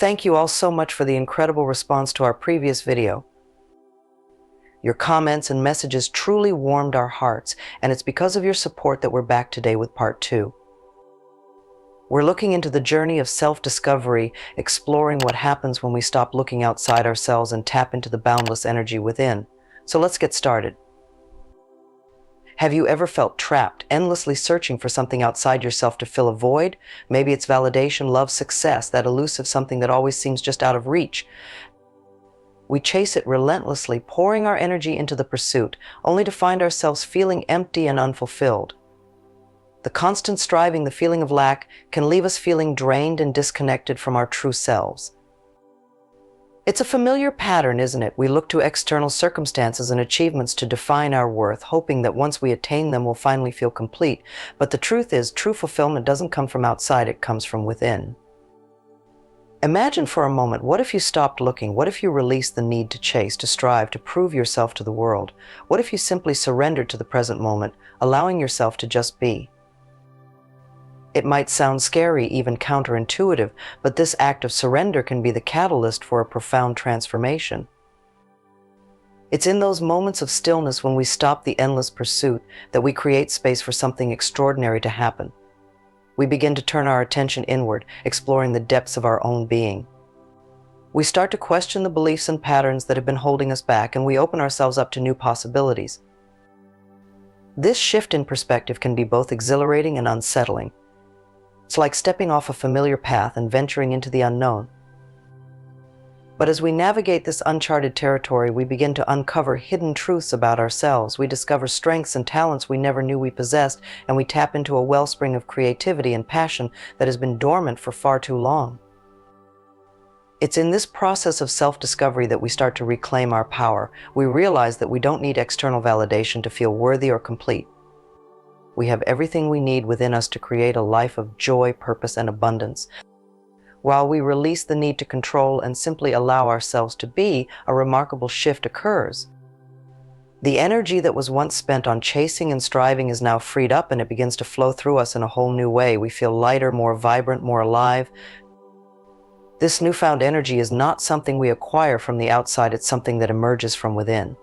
Thank you all so much for the incredible response to our previous video. Your comments and messages truly warmed our hearts, and it's because of your support that we're back today with part 2. We're looking into the journey of self-discovery, exploring what happens when we stop looking outside ourselves and tap into the boundless energy within. So let's get started. Have you ever felt trapped, endlessly searching for something outside yourself to fill a void? Maybe it's validation, love, success, that elusive something that always seems just out of reach. We chase it relentlessly, pouring our energy into the pursuit, only to find ourselves feeling empty and unfulfilled. The constant striving, the feeling of lack, can leave us feeling drained and disconnected from our true selves. It's a familiar pattern, isn't it? We look to external circumstances and achievements to define our worth, hoping that once we attain them, we'll finally feel complete. But the truth is, true fulfillment doesn't come from outside, it comes from within. Imagine for a moment, what if you stopped looking? What if you released the need to chase, to strive, to prove yourself to the world? What if you simply surrendered to the present moment, allowing yourself to just be? It might sound scary, even counterintuitive, but this act of surrender can be the catalyst for a profound transformation. It's in those moments of stillness, when we stop the endless pursuit, that we create space for something extraordinary to happen. We begin to turn our attention inward, exploring the depths of our own being. We start to question the beliefs and patterns that have been holding us back, and we open ourselves up to new possibilities. This shift in perspective can be both exhilarating and unsettling. It's like stepping off a familiar path and venturing into the unknown. But as we navigate this uncharted territory, we begin to uncover hidden truths about ourselves. We discover strengths and talents we never knew we possessed, and we tap into a wellspring of creativity and passion that has been dormant for far too long. It's in this process of self-discovery that we start to reclaim our power. We realize that we don't need external validation to feel worthy or complete. We have everything we need within us to create a life of joy, purpose, and abundance. While we release the need to control and simply allow ourselves to be, a remarkable shift occurs. The energy that was once spent on chasing and striving is now freed up, and it begins to flow through us in a whole new way. We feel lighter, more vibrant, more alive. This newfound energy is not something we acquire from the outside, it's something that emerges from within.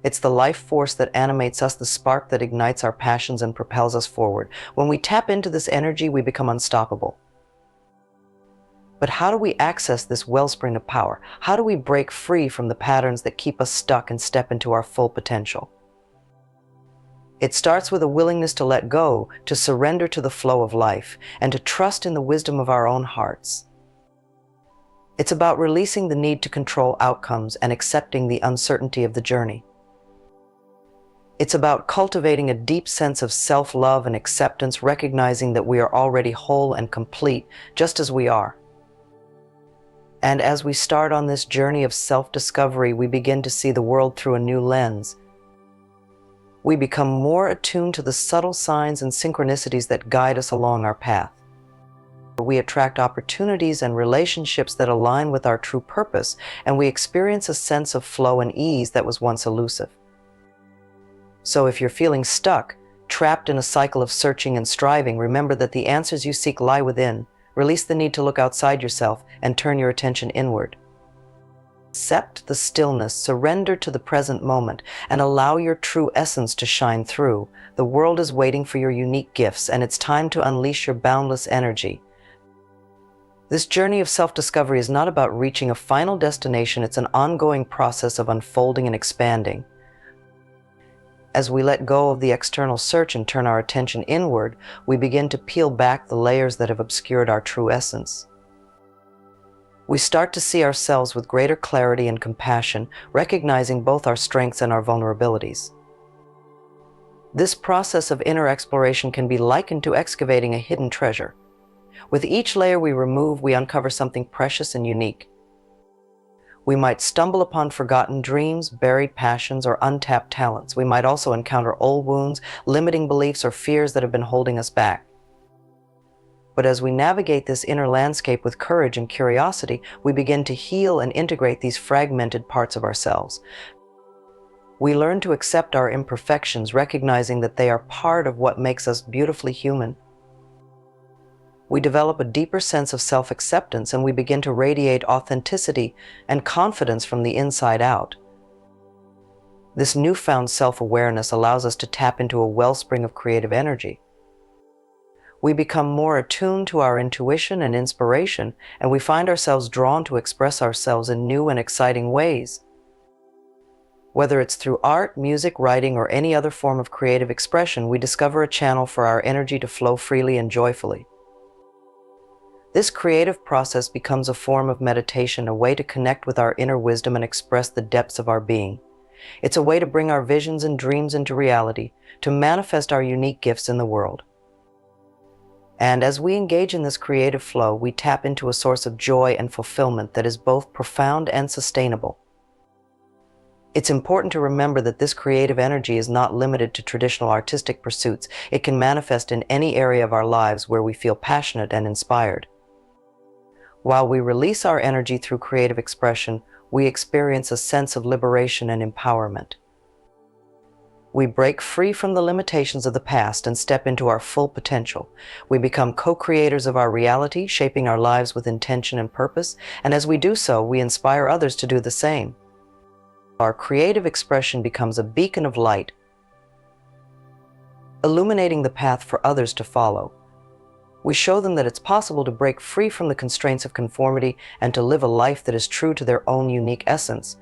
It's the life force that animates us, the spark that ignites our passions and propels us forward. When we tap into this energy, we become unstoppable. But how do we access this wellspring of power? How do we break free from the patterns that keep us stuck and step into our full potential? It starts with a willingness to let go, to surrender to the flow of life, and to trust in the wisdom of our own hearts. It's about releasing the need to control outcomes and accepting the uncertainty of the journey. It's about cultivating a deep sense of self-love and acceptance, recognizing that we are already whole and complete, just as we are. And as we start on this journey of self-discovery, we begin to see the world through a new lens. We become more attuned to the subtle signs and synchronicities that guide us along our path. We attract opportunities and relationships that align with our true purpose, and we experience a sense of flow and ease that was once elusive. So if you're feeling stuck, trapped in a cycle of searching and striving, remember that the answers you seek lie within. Release the need to look outside yourself and turn your attention inward. Accept the stillness, surrender to the present moment, and allow your true essence to shine through. The world is waiting for your unique gifts, and it's time to unleash your boundless energy. This journey of self-discovery is not about reaching a final destination, it's an ongoing process of unfolding and expanding. As we let go of the external search and turn our attention inward, we begin to peel back the layers that have obscured our true essence. We start to see ourselves with greater clarity and compassion, recognizing both our strengths and our vulnerabilities. This process of inner exploration can be likened to excavating a hidden treasure. With each layer we remove, we uncover something precious and unique. We might stumble upon forgotten dreams, buried passions, or untapped talents. We might also encounter old wounds, limiting beliefs, or fears that have been holding us back. But as we navigate this inner landscape with courage and curiosity, we begin to heal and integrate these fragmented parts of ourselves. We learn to accept our imperfections, recognizing that they are part of what makes us beautifully human. we develop a deeper sense of self-acceptance and we begin to radiate authenticity and confidence from the inside out. This newfound self-awareness allows us to tap into a wellspring of creative energy. We become more attuned to our intuition and inspiration, and we find ourselves drawn to express ourselves in new and exciting ways. Whether it's through art, music, writing, or any other form of creative expression, we discover a channel for our energy to flow freely and joyfully. This creative process becomes a form of meditation, a way to connect with our inner wisdom and express the depths of our being. It's a way to bring our visions and dreams into reality, to manifest our unique gifts in the world. And as we engage in this creative flow, we tap into a source of joy and fulfillment that is both profound and sustainable. It's important to remember that this creative energy is not limited to traditional artistic pursuits. It can manifest in any area of our lives where we feel passionate and inspired. While we release our energy through creative expression, we experience a sense of liberation and empowerment. We break free from the limitations of the past and step into our full potential. We become co-creators of our reality, shaping our lives with intention and purpose, and as we do so, we inspire others to do the same. Our creative expression becomes a beacon of light, illuminating the path for others to follow. We show them that it's possible to break free from the constraints of conformity and to live a life that is true to their own unique essence.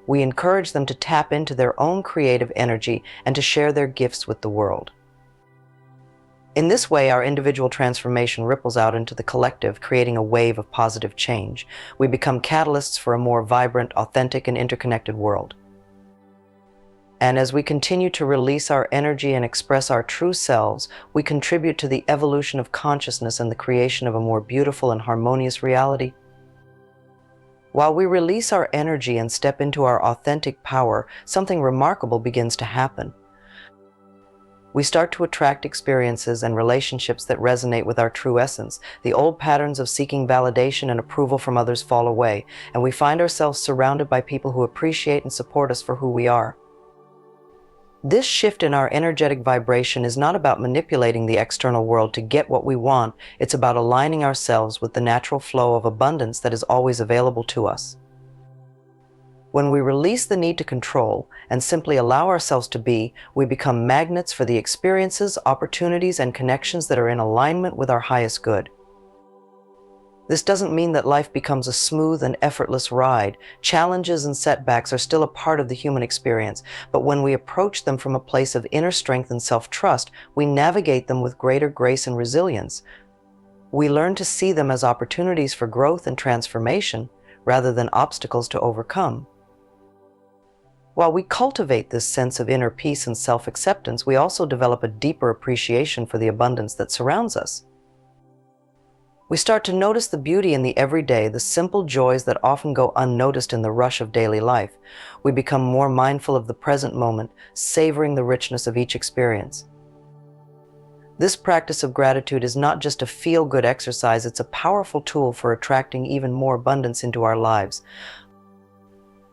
We encourage them to tap into their own creative energy and to share their gifts with the world. In this way, our individual transformation ripples out into the collective, creating a wave of positive change. We become catalysts for a more vibrant, authentic, and interconnected world. And as we continue to release our energy and express our true selves, we contribute to the evolution of consciousness and the creation of a more beautiful and harmonious reality. While we release our energy and step into our authentic power, something remarkable begins to happen. We start to attract experiences and relationships that resonate with our true essence. The old patterns of seeking validation and approval from others fall away, and we find ourselves surrounded by people who appreciate and support us for who we are. This shift in our energetic vibration is not about manipulating the external world to get what we want. It's about aligning ourselves with the natural flow of abundance that is always available to us. When we release the need to control and simply allow ourselves to be, we become magnets for the experiences, opportunities, and connections that are in alignment with our highest good. This doesn't mean that life becomes a smooth and effortless ride. Challenges and setbacks are still a part of the human experience, but when we approach them from a place of inner strength and self-trust, we navigate them with greater grace and resilience. We learn to see them as opportunities for growth and transformation, rather than obstacles to overcome. While we cultivate this sense of inner peace and self-acceptance, we also develop a deeper appreciation for the abundance that surrounds us. We start to notice the beauty in the everyday, the simple joys that often go unnoticed in the rush of daily life. We become more mindful of the present moment, savoring the richness of each experience. This practice of gratitude is not just a feel-good exercise, it's a powerful tool for attracting even more abundance into our lives.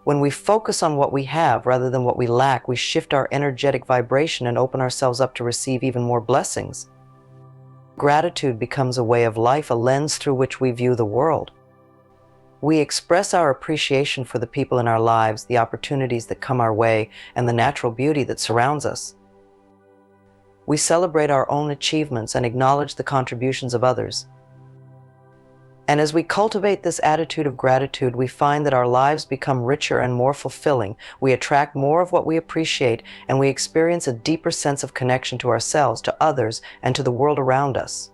When we focus on what we have rather than what we lack, we shift our energetic vibration and open ourselves up to receive even more blessings. Gratitude becomes a way of life, a lens through which we view the world. We express our appreciation for the people in our lives, the opportunities that come our way, and the natural beauty that surrounds us. We celebrate our own achievements and acknowledge the contributions of others. And as we cultivate this attitude of gratitude, we find that our lives become richer and more fulfilling. We attract more of what we appreciate, and we experience a deeper sense of connection to ourselves, to others, and to the world around us.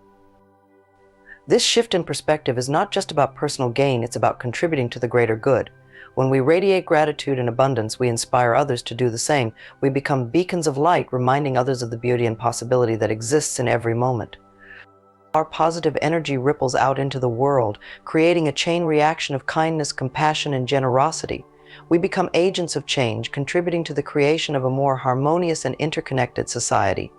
This shift in perspective is not just about personal gain, it's about contributing to the greater good. When we radiate gratitude and abundance, we inspire others to do the same. We become beacons of light, reminding others of the beauty and possibility that exists in every moment. Our positive energy ripples out into the world, creating a chain reaction of kindness, compassion, and generosity. We become agents of change, contributing to the creation of a more harmonious and interconnected society.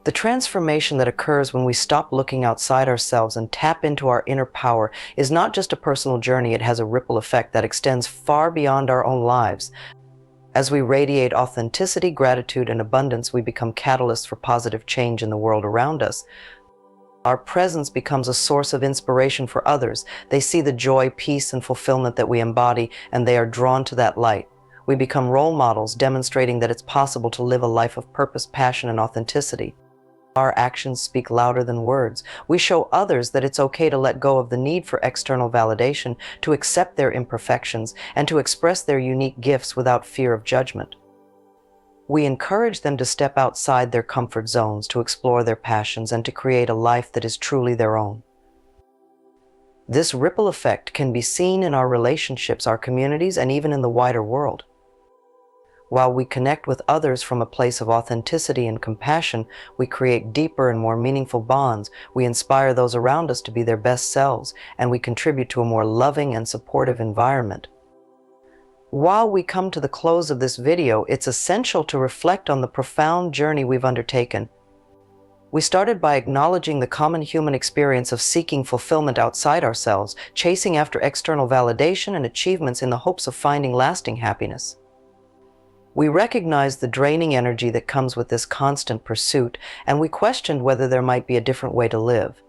The transformation that occurs when we stop looking outside ourselves and tap into our inner power is not just a personal journey, it has a ripple effect that extends far beyond our own lives. As we radiate authenticity, gratitude, and abundance, we become catalysts for positive change in the world around us. Our presence becomes a source of inspiration for others. They see the joy, peace, and fulfillment that we embody, and they are drawn to that light. We become role models, demonstrating that it's possible to live a life of purpose, passion, and authenticity. Our actions speak louder than words. We show others that it's okay to let go of the need for external validation, to accept their imperfections, and to express their unique gifts without fear of judgment. We encourage them to step outside their comfort zones, to explore their passions, and to create a life that is truly their own. This ripple effect can be seen in our relationships, our communities, and even in the wider world. While we connect with others from a place of authenticity and compassion, we create deeper and more meaningful bonds. We inspire those around us to be their best selves, and we contribute to a more loving and supportive environment. While we come to the close of this video, it's essential to reflect on the profound journey we've undertaken. We started by acknowledging the common human experience of seeking fulfillment outside ourselves, chasing after external validation and achievements in the hopes of finding lasting happiness. We recognized the draining energy that comes with this constant pursuit, and we questioned whether there might be a different way to live.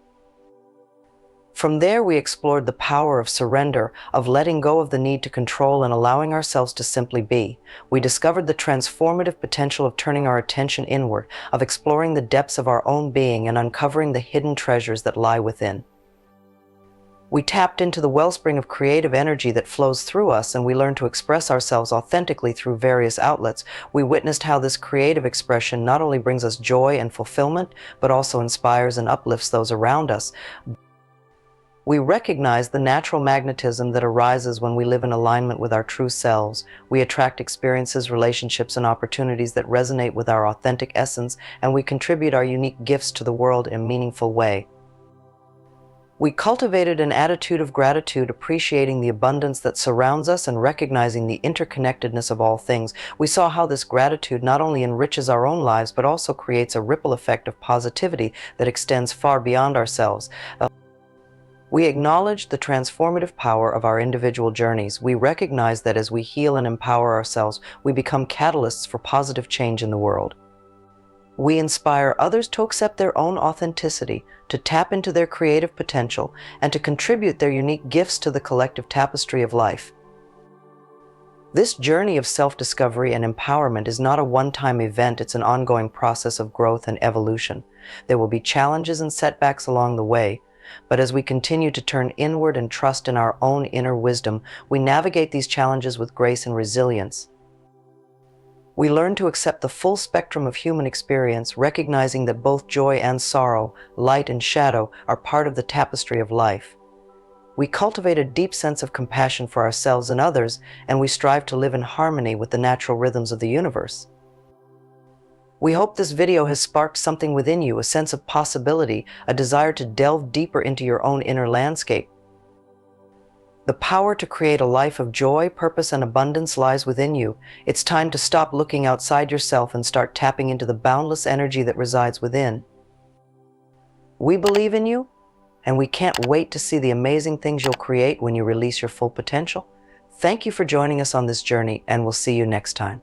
From there, we explored the power of surrender, of letting go of the need to control and allowing ourselves to simply be. We discovered the transformative potential of turning our attention inward, of exploring the depths of our own being and uncovering the hidden treasures that lie within. We tapped into the wellspring of creative energy that flows through us, and we learned to express ourselves authentically through various outlets. We witnessed how this creative expression not only brings us joy and fulfillment, but also inspires and uplifts those around us. We recognize the natural magnetism that arises when we live in alignment with our true selves. We attract experiences, relationships, and opportunities that resonate with our authentic essence, and we contribute our unique gifts to the world in a meaningful way. We cultivated an attitude of gratitude, appreciating the abundance that surrounds us and recognizing the interconnectedness of all things. We saw how this gratitude not only enriches our own lives, but also creates a ripple effect of positivity that extends far beyond ourselves. We acknowledge the transformative power of our individual journeys. We recognize that as we heal and empower ourselves, we become catalysts for positive change in the world. We inspire others to accept their own authenticity, to tap into their creative potential, and to contribute their unique gifts to the collective tapestry of life. This journey of self-discovery and empowerment is not a one-time event. It's an ongoing process of growth and evolution. There will be challenges and setbacks along the way, but as we continue to turn inward and trust in our own inner wisdom, we navigate these challenges with grace and resilience. We learn to accept the full spectrum of human experience, recognizing that both joy and sorrow, light and shadow, are part of the tapestry of life. We cultivate a deep sense of compassion for ourselves and others, and we strive to live in harmony with the natural rhythms of the universe. We hope this video has sparked something within you, a sense of possibility, a desire to delve deeper into your own inner landscape. The power to create a life of joy, purpose, and abundance lies within you. It's time to stop looking outside yourself and start tapping into the boundless energy that resides within. We believe in you, and we can't wait to see the amazing things you'll create when you release your full potential. Thank you for joining us on this journey, and we'll see you next time.